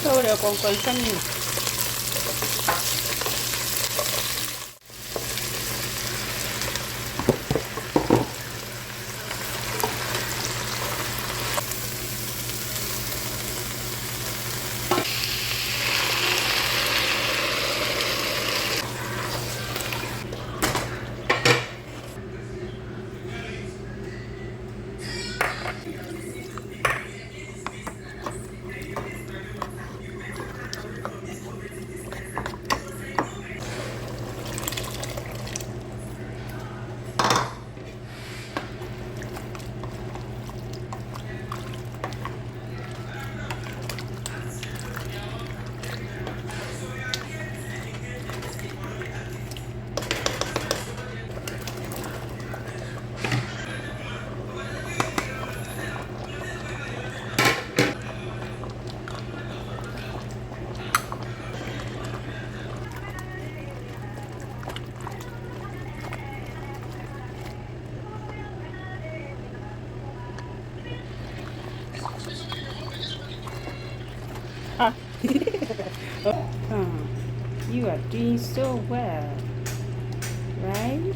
Sobre con colchón. You are doing so well, right?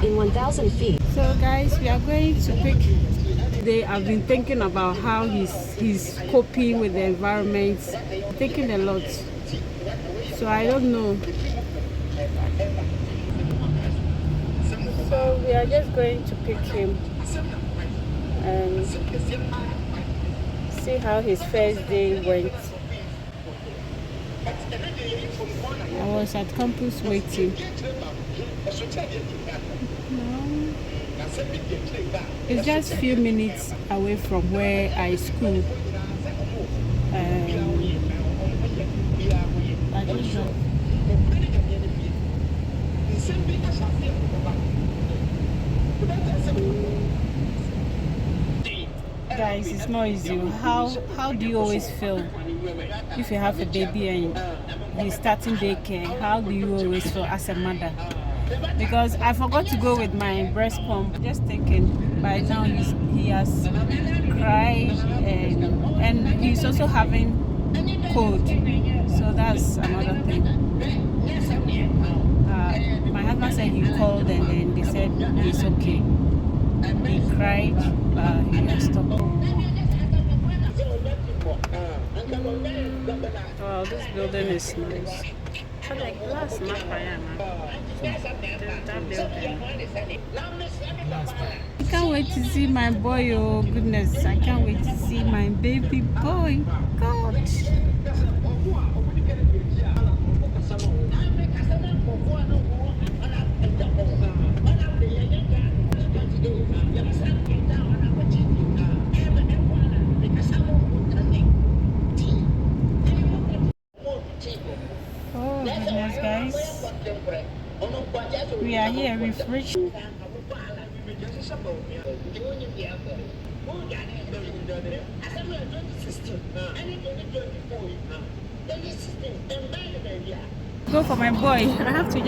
In 1,000 feet. So guys, we are going to pick. I've been thinking about how he's coping with the environment, thinking a lot. So I don't know. So we are just going to pick him and see how his first day went. I was at campus waiting. No. It's just a few minutes away from where I school. Guys, it's not easy. How do you always feel if you have a baby and you're starting daycare? How do you always feel as a mother? Because I forgot to go with my breast pump. Just thinking, by now he has cried and he's also having cold. So that's another thing. My husband said he called and then they said he's okay. He cried, but he has stopped. Wow, this building is nice. But like glass, not fire, that building. I can't wait to see my boy. Oh goodness, I can't wait to see my baby boy. God. Oh goodness, guys. We are here. We've reached. Go for my boy. I have to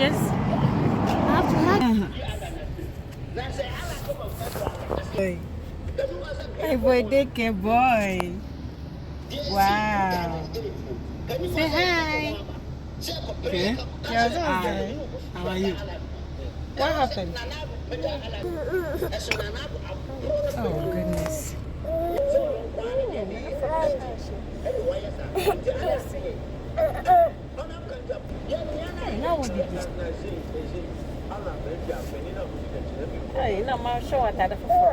Hey boy, daycare boy. Wow. Say hi. Okay. Yes, hi. How are you? What happened? Oh goodness. Now what did this? Hey, no, I'm sure what that for.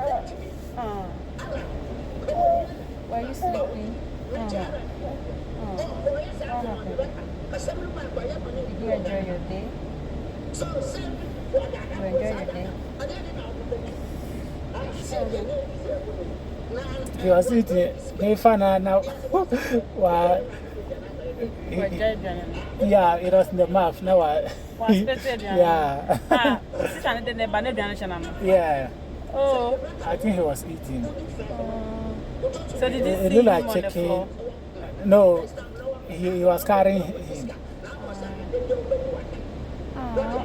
Were you sleeping? What happened? Did you enjoy your day? You enjoy your day? He was eating. He found out now. Wow. Yeah, it was in the mouth. Now, yeah. Yeah. Oh. I think he was eating. So did you It see looked him like on the chicken. floor? No, he was carrying him.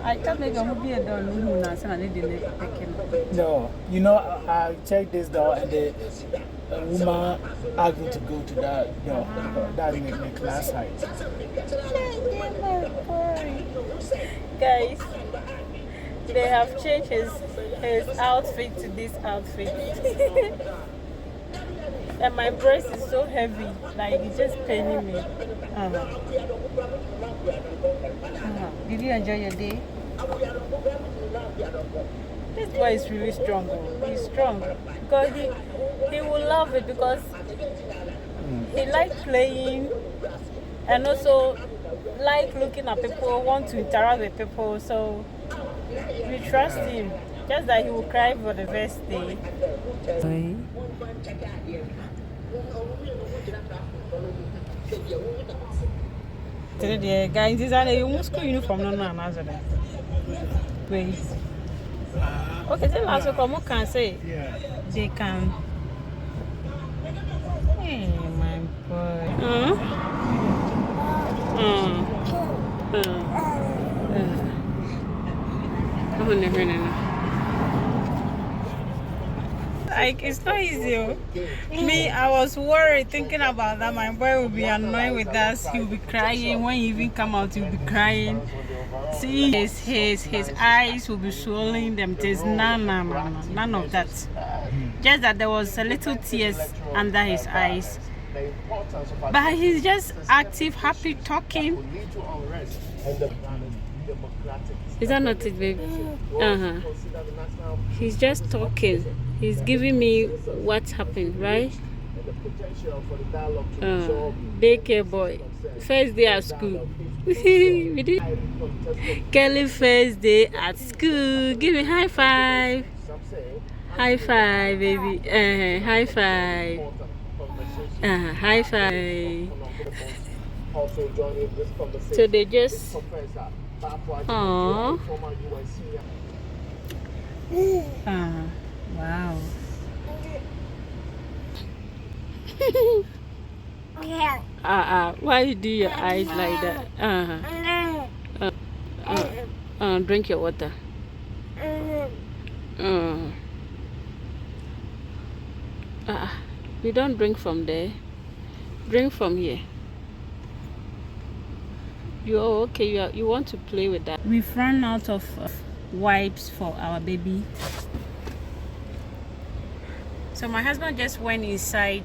I thought maybe I would be a dog. No, you know, I checked this door and the woman asked me to go to that door. That's in the class side. Guys, they have changed his outfit to this outfit. And my breast is so heavy, like it's just paining me. Did you enjoy your day? This boy is really strong. He's strong because he will love it because he likes playing and also like looking at people, want to interact with people. So we trust him. Just that he will cry for the first day. Today, guys, these are the school uniform. No, wait. Okay, so last week, can say they can. Hey, my boy. Like, it's not easy. Me, I was worried thinking about that. My boy will be annoyed with us. He will be crying. When he even come out, he will be crying. See, his eyes will be swollen. There's none of that. Just that there was a little tears under his eyes. But he's just active, happy, talking. Is that not it, baby? He's just talking. He's giving me what's happened, right? Daycare boy. First day at school. We did. Kelly first day at school. Give me high five. High five, baby. High five. High five. So they just. Aww. Wow. Why you do your eyes like that? Drink your water. You don't drink from there. Drink from here. You're okay. You want to play with that. We've run out of wipes for our baby. So my husband just went inside.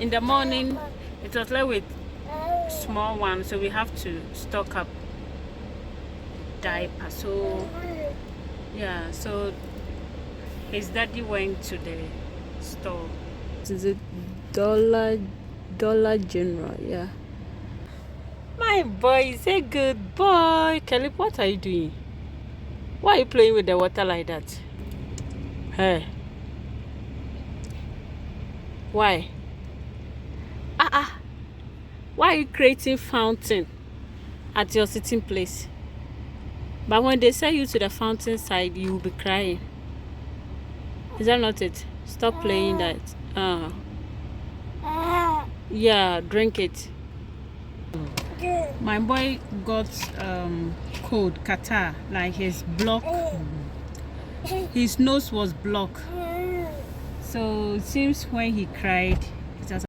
In the morning, it was left with small ones, so we have to stock up diaper. So yeah, so his daddy went to the store. It's a Dollar General, yeah. My boy is a good boy. Kelly, what are you doing? Why are you playing with the water like that? Hey. Why? Why are you creating fountain at your sitting place? But when they send you to the fountain side, you will be crying. Is that not it? Stop playing that. Yeah, drink it. My boy got cold, catarrh, like his block. His nose was blocked. So it seems when he cried,